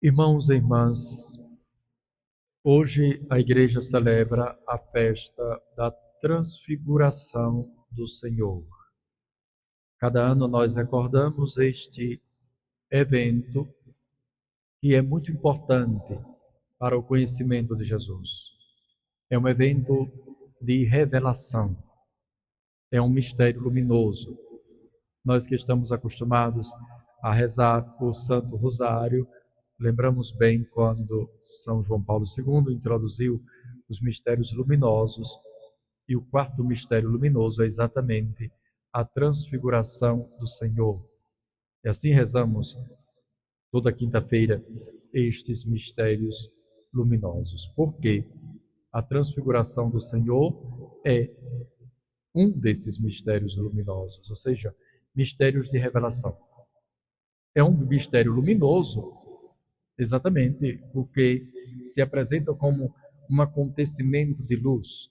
Irmãos e irmãs, hoje a Igreja celebra a festa da Transfiguração do Senhor. Cada ano nós recordamos este evento que é muito importante para o conhecimento de Jesus. É um evento de revelação, é um mistério luminoso. Nós que estamos acostumados a rezar o Santo Rosário, lembramos bem quando São João Paulo II introduziu os mistérios luminosos, e o quarto mistério luminoso é exatamente a transfiguração do Senhor. E assim rezamos toda quinta-feira estes mistérios luminosos. Porque a transfiguração do Senhor é um desses mistérios luminosos, ou seja, mistérios de revelação. É um mistério luminoso exatamente porque se apresenta como um acontecimento de luz,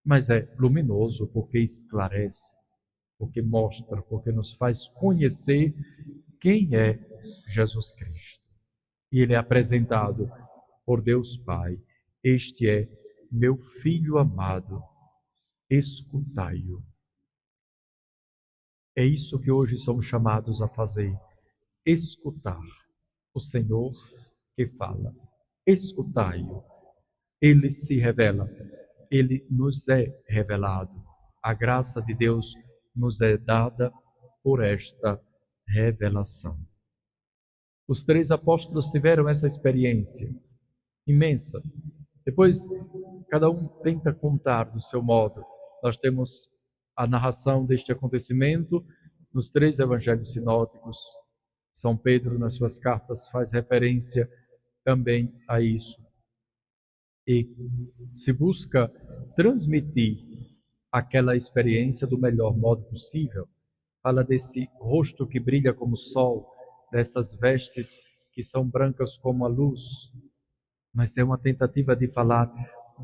mas é luminoso porque esclarece, porque mostra, porque nos faz conhecer quem é Jesus Cristo. E ele é apresentado por Deus Pai. Este é meu Filho amado, escutai-o. É isso que hoje somos chamados a fazer, escutar o Senhor que fala. Escutai-o. Ele se revela, ele nos é revelado. A graça de Deus nos é dada por esta revelação. Os três apóstolos tiveram essa experiência imensa. Depois, cada um tenta contar do seu modo. Nós temos a narração deste acontecimento nos três evangelhos sinóticos. São Pedro, nas suas cartas, faz referência também a isso. E se busca transmitir aquela experiência do melhor modo possível. Fala desse rosto que brilha como o sol, dessas vestes que são brancas como a luz, mas é uma tentativa de falar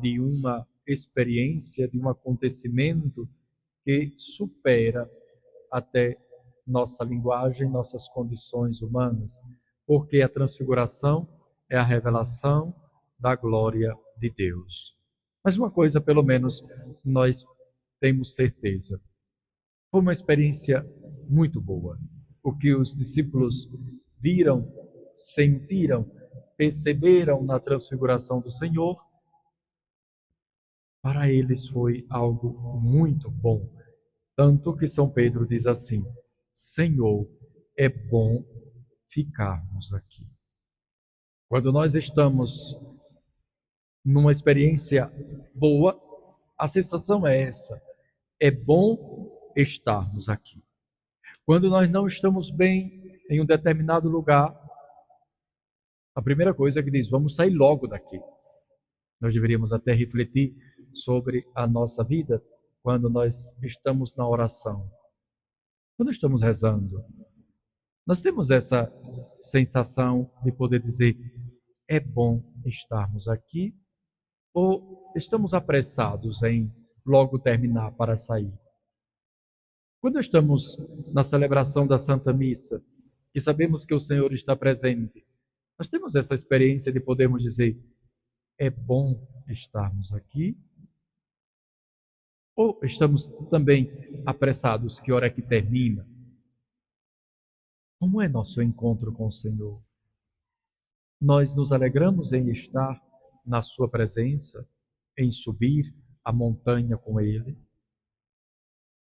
de uma experiência, de um acontecimento que supera até nossa linguagem, nossas condições humanas, porque a transfiguração é a revelação da glória de Deus. Mas uma coisa, pelo menos, nós temos certeza. Foi uma experiência muito boa. O que os discípulos viram, sentiram, perceberam na transfiguração do Senhor, para eles foi algo muito bom. Tanto que São Pedro diz assim: Senhor, é bom ficarmos aqui. Quando nós estamos numa experiência boa, a sensação é essa: é bom estarmos aqui. Quando nós não estamos bem em um determinado lugar, a primeira coisa é que diz: vamos sair logo daqui. Nós deveríamos até refletir sobre a nossa vida quando nós estamos na oração, quando estamos rezando. Nós temos essa sensação de poder dizer: é bom estarmos aqui, ou estamos apressados em logo terminar para sair? Quando estamos na celebração da Santa Missa, e sabemos que o Senhor está presente, nós temos essa experiência de podermos dizer: é bom estarmos aqui? Ou estamos também apressados, que hora é que termina? Como é nosso encontro com o Senhor? Nós nos alegramos em estar na sua presença, em subir a montanha com Ele?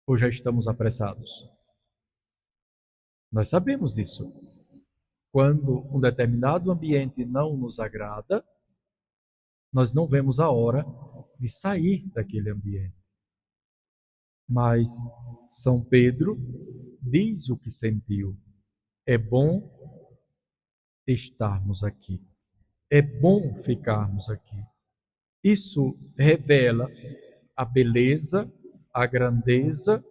Ou já estamos apressados? Nós sabemos disso. Quando um determinado ambiente não nos agrada, nós não vemos a hora de sair daquele ambiente. Mas São Pedro diz o que sentiu: é bom estarmos aqui, é bom ficarmos aqui. Isso revela a beleza, a grandeza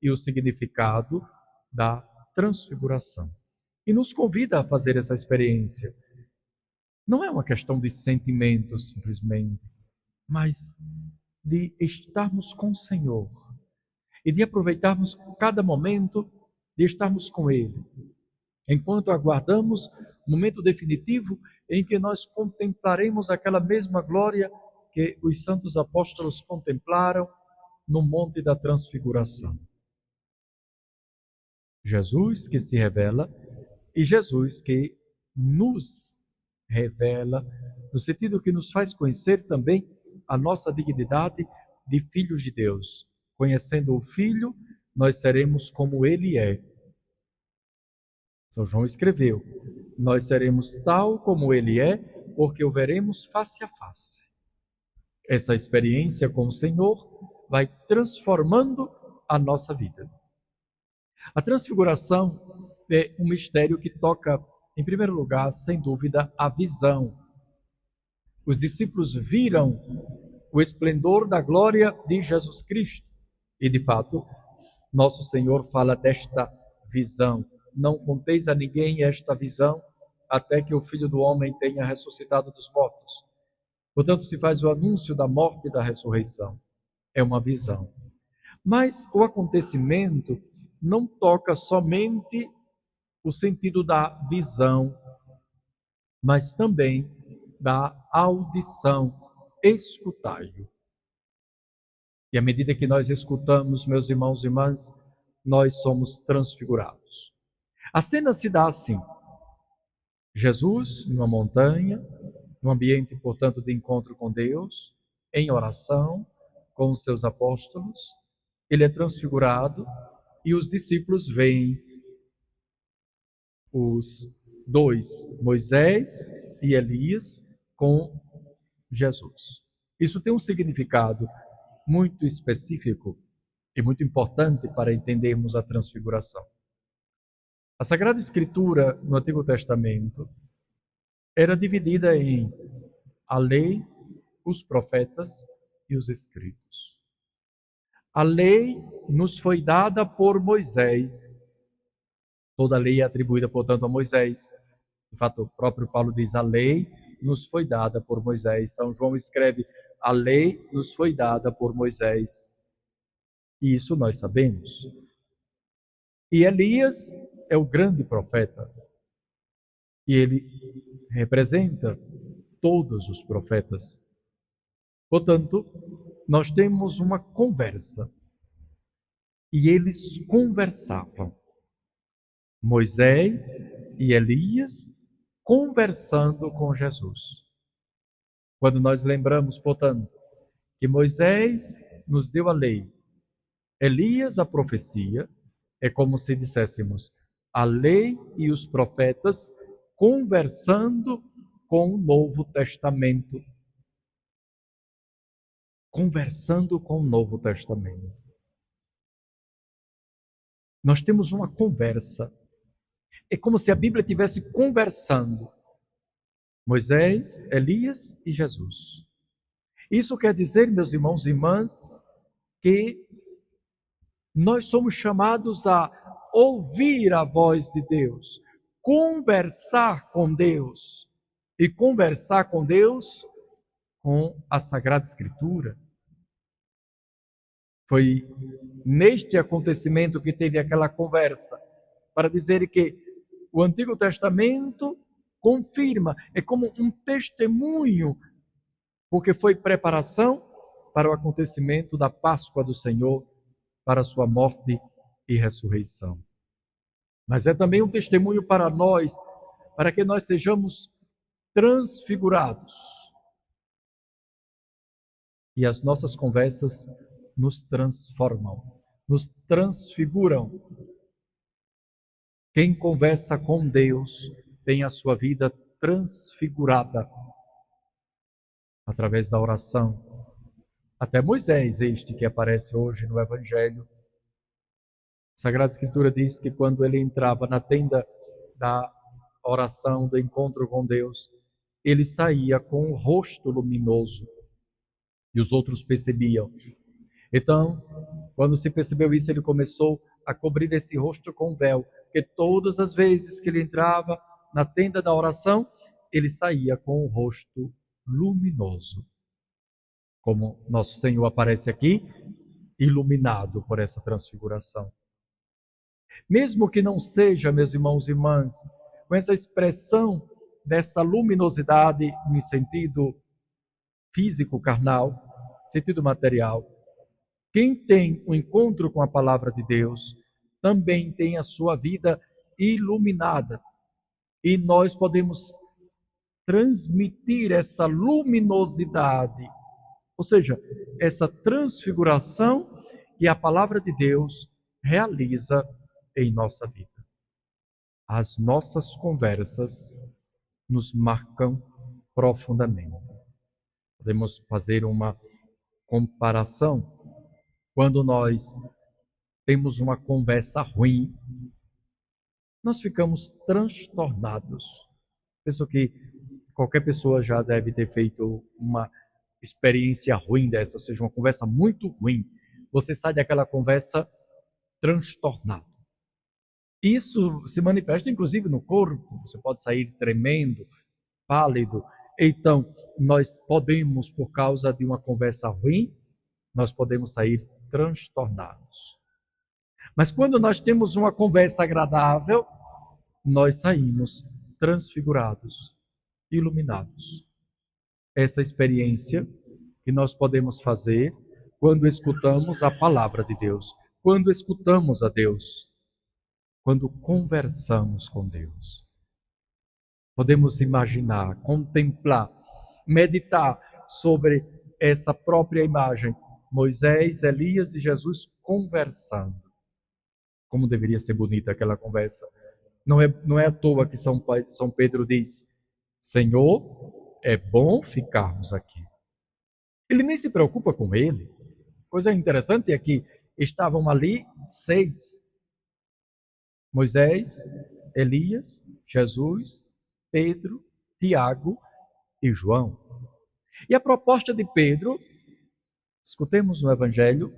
e o significado da transfiguração. E nos convida a fazer essa experiência. Não é uma questão de sentimentos simplesmente, mas de estarmos com o Senhor e de aproveitarmos cada momento de estarmos com Ele, enquanto aguardamos momento definitivo em que nós contemplaremos aquela mesma glória que os santos apóstolos contemplaram no Monte da Transfiguração. Jesus que se revela e Jesus que nos revela, no sentido que nos faz conhecer também a nossa dignidade de filhos de Deus. Conhecendo o Filho, nós seremos como Ele é. São João escreveu: nós seremos tal como Ele é, porque o veremos face a face. Essa experiência com o Senhor vai transformando a nossa vida. A transfiguração é um mistério que toca, em primeiro lugar, sem dúvida, a visão. Os discípulos viram o esplendor da glória de Jesus Cristo. E, de fato, nosso Senhor fala desta visão. Não conteis a ninguém esta visão, até que o Filho do Homem tenha ressuscitado dos mortos. Portanto, se faz o anúncio da morte e da ressurreição. É uma visão. Mas o acontecimento não toca somente o sentido da visão, mas também da audição. Escutai-o. E à medida que nós escutamos, meus irmãos e irmãs, nós somos transfigurados. A cena se dá assim: Jesus numa montanha, num ambiente, portanto, de encontro com Deus, em oração com os seus apóstolos, ele é transfigurado e os discípulos veem os dois, Moisés e Elias, com Jesus. Isso tem um significado muito específico e muito importante para entendermos a transfiguração. A Sagrada Escritura no Antigo Testamento era dividida em a lei, os profetas e os escritos. A lei nos foi dada por Moisés. Toda a lei é atribuída, portanto, a Moisés. De fato, o próprio Paulo diz: a lei nos foi dada por Moisés. São João escreve: a lei nos foi dada por Moisés. E isso nós sabemos. E Elias é o grande profeta. E ele representa todos os profetas. Portanto, nós temos uma conversa. E eles conversavam. Moisés e Elias conversando com Jesus. Quando nós lembramos, portanto, que Moisés nos deu a lei, Elias a profecia, é como se disséssemos a lei e os profetas conversando com o Novo Testamento. Conversando com o Novo Testamento. Nós temos uma conversa. É como se a Bíblia estivesse conversando. Moisés, Elias e Jesus. Isso quer dizer, meus irmãos e irmãs, que nós somos chamados a ouvir a voz de Deus, conversar com Deus, e conversar com Deus com a Sagrada Escritura. Foi neste acontecimento que teve aquela conversa, para dizer que o Antigo Testamento confirma, é como um testemunho, porque foi preparação para o acontecimento da Páscoa do Senhor, para a sua morte e ressurreição. Mas é também um testemunho para nós, para que nós sejamos transfigurados. E as nossas conversas nos transformam, nos transfiguram. Quem conversa com Deus tem a sua vida transfigurada através da oração. Até Moisés, este que aparece hoje no Evangelho. A Sagrada Escritura diz que quando ele entrava na tenda da oração, do encontro com Deus, ele saía com o rosto luminoso. E os outros percebiam. Então, quando se percebeu isso, ele começou a cobrir esse rosto com véu, porque todas as vezes que ele entrava na tenda da oração, ele saía com o rosto luminoso. Como nosso Senhor aparece aqui, iluminado por essa transfiguração. Mesmo que não seja, meus irmãos e irmãs, com essa expressão dessa luminosidade em sentido físico, carnal, sentido material. Quem tem o encontro com a palavra de Deus também tem a sua vida iluminada. E nós podemos transmitir essa luminosidade, ou seja, essa transfiguração que a palavra de Deus realiza em nossa vida. As nossas conversas nos marcam profundamente. Podemos fazer uma comparação. Quando nós temos uma conversa ruim, nós ficamos transtornados. Penso que qualquer pessoa já deve ter feito uma experiência ruim dessa, ou seja, uma conversa muito ruim. Você sai daquela conversa transtornado. Isso se manifesta inclusive no corpo. Você pode sair tremendo, pálido. Então, nós podemos, por causa de uma conversa ruim, nós podemos sair transtornados. Mas quando nós temos uma conversa agradável, nós saímos transfigurados, iluminados. Essa experiência que nós podemos fazer quando escutamos a palavra de Deus, quando escutamos a Deus, quando conversamos com Deus. Podemos imaginar, contemplar, meditar sobre essa própria imagem. Moisés, Elias e Jesus conversando. Como deveria ser bonita aquela conversa. Não é à toa que São Pedro diz: Senhor, é bom ficarmos aqui. Ele nem se preocupa com ele. Coisa interessante é que estavam ali 6. Moisés, Elias, Jesus, Pedro, Tiago e João. E a proposta de Pedro, escutemos no Evangelho: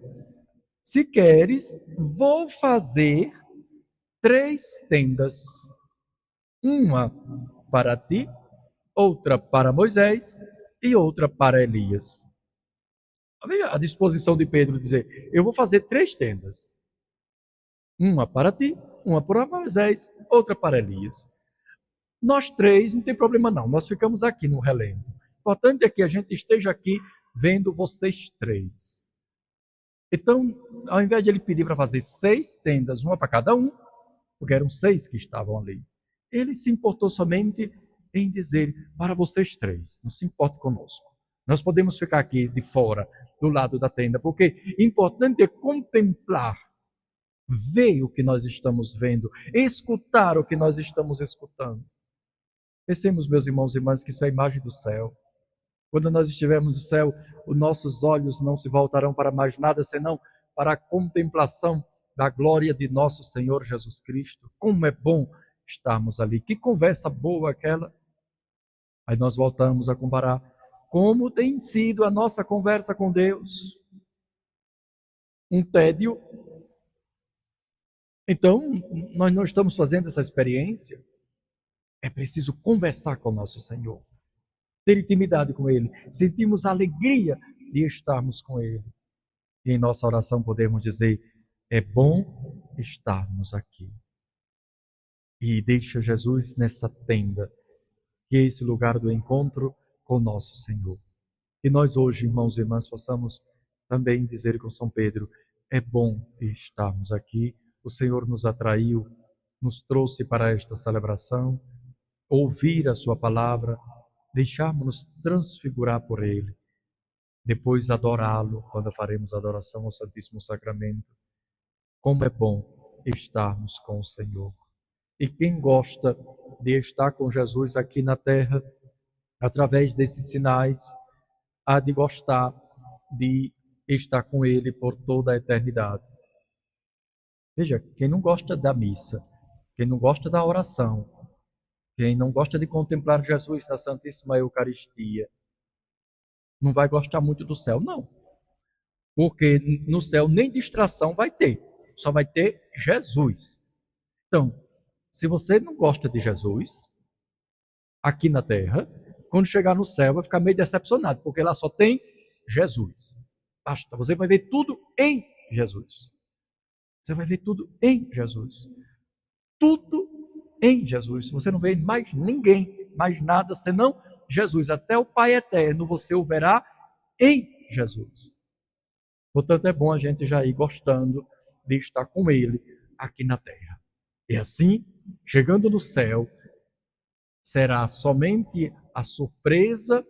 se queres, vou fazer 3 tendas. Uma para ti, outra para Moisés e outra para Elias. A disposição de Pedro dizer: eu vou fazer 3 tendas. Uma para ti, uma para Moisés, outra para Elias. Nós 3 não tem problema não, nós ficamos aqui no relento. O importante é que a gente esteja aqui vendo vocês 3. Então, ao invés de ele pedir para fazer 6 tendas, uma para cada um, porque eram 6 que estavam ali, ele se importou somente em dizer: para vocês 3, não se importe conosco. Nós podemos ficar aqui de fora, do lado da tenda, porque importante é contemplar, ver o que nós estamos vendo, escutar o que nós estamos escutando. Pensemos, meus irmãos e irmãs, que isso é a imagem do céu. Quando nós estivermos no céu, os nossos olhos não se voltarão para mais nada, senão para a contemplação da glória de nosso Senhor Jesus Cristo. Como é bom estarmos ali. Que conversa boa aquela. Aí nós voltamos a comparar como tem sido a nossa conversa com Deus. Um tédio. Então, nós não estamos fazendo essa experiência. É preciso conversar com o nosso Senhor, ter intimidade com Ele, sentirmos a alegria de estarmos com Ele. E em nossa oração podemos dizer: é bom estarmos aqui. E deixa Jesus nessa tenda, que é esse lugar do encontro com nosso Senhor. E nós hoje, irmãos e irmãs, possamos também dizer com São Pedro: é bom estarmos aqui. O Senhor nos atraiu, nos trouxe para esta celebração, ouvir a sua palavra, deixarmos-nos transfigurar por Ele, depois adorá-lo quando faremos a adoração ao Santíssimo Sacramento. Como é bom estarmos com o Senhor. E quem gosta de estar com Jesus aqui na terra, através desses sinais, há de gostar de estar com Ele por toda a eternidade. Veja, quem não gosta da missa, quem não gosta da oração, quem não gosta de contemplar Jesus na Santíssima Eucaristia, não vai gostar muito do céu, não. Porque no céu nem distração vai ter, só vai ter Jesus. Então, se você não gosta de Jesus, aqui na terra, quando chegar no céu vai ficar meio decepcionado, porque lá só tem Jesus. Basta, você vai ver tudo em Jesus. Você vai ver tudo em Jesus. Tudo em Jesus. Você não vê mais ninguém, mais nada senão Jesus. Até o Pai eterno você o verá em Jesus. Portanto, é bom a gente já ir gostando de estar com Ele aqui na terra. E assim, chegando no céu, será somente a surpresa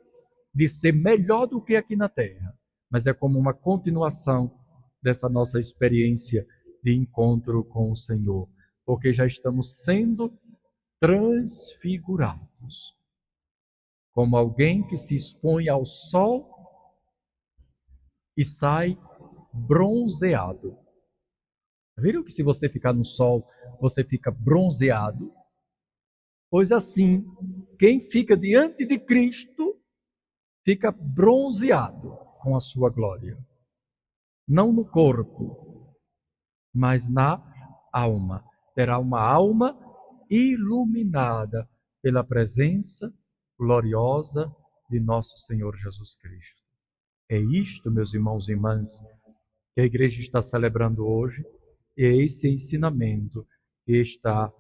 de ser melhor do que aqui na terra, mas é como uma continuação dessa nossa experiência de encontro com o Senhor, porque já estamos sendo transfigurados, como alguém que se expõe ao sol e sai bronzeado. Viram que se você ficar no sol, você fica bronzeado? Pois assim, quem fica diante de Cristo fica bronzeado com a sua glória. Não no corpo, mas na alma. Terá uma alma iluminada pela presença gloriosa de nosso Senhor Jesus Cristo. É isto, meus irmãos e irmãs, que a igreja está celebrando hoje, e é esse ensinamento que está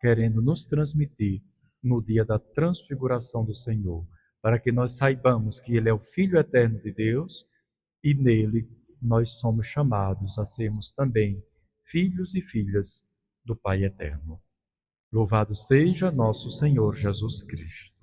querendo nos transmitir no dia da transfiguração do Senhor, para que nós saibamos que Ele é o Filho eterno de Deus e nele nós somos chamados a sermos também filhos e filhas do Pai eterno. Louvado seja nosso Senhor Jesus Cristo.